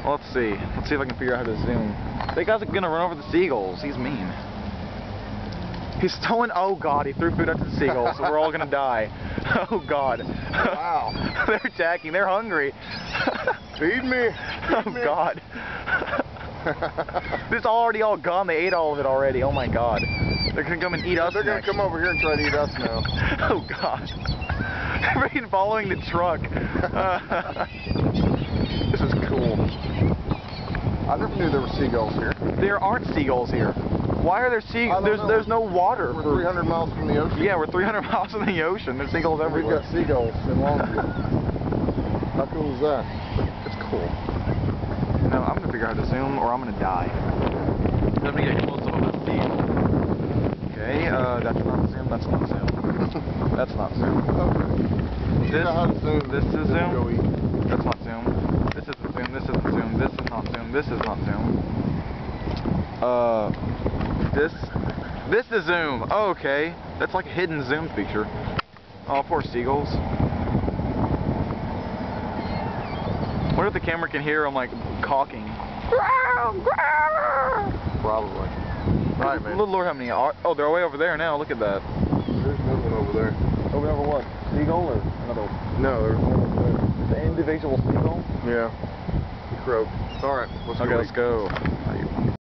Let's see. Let's see if I can figure out how to zoom. That guy's gonna run over the seagulls. He's mean. He's stolen. Oh God! He threw food out to the seagulls, so we're all gonna die. Oh God! Wow! They're attacking. They're hungry. Feed me! Oh God! This is already all gone. They ate all of it already. Oh my God! They're gonna come and eat us. They're gonna come over here and try to eat us now. Oh God! They're following the truck. This is cool. I never knew there were seagulls here. There aren't seagulls here. Why are there seagulls? There's no water. We're 300 miles from the ocean. Yeah, we're 300 miles from the ocean. There's seagulls everywhere. We've got seagulls in Longview. How cool is that? It's cool. No, I'm gonna figure out how to zoom, or I'm gonna die. Let me get close up on the seagull. Okay, that's not zoom. That's not zoom. That's not zoom. Okay. This is zoom. Go eat. That's not zoom. This isn't zoom. This isn't zoom. This is not zoom. This is not zoom. This is zoom. Oh, okay. That's like a hidden zoom feature. Oh, poor seagulls. What if the camera can hear them like cawking? Probably. Right, man. Lord, how many are? Oh, they're way over there now. Look at that. There's nothing over there. Over what? Seagull or another? No, there's one over there. The individual seagull? Yeah. The croak. Alright, let's go. Okay, let's go.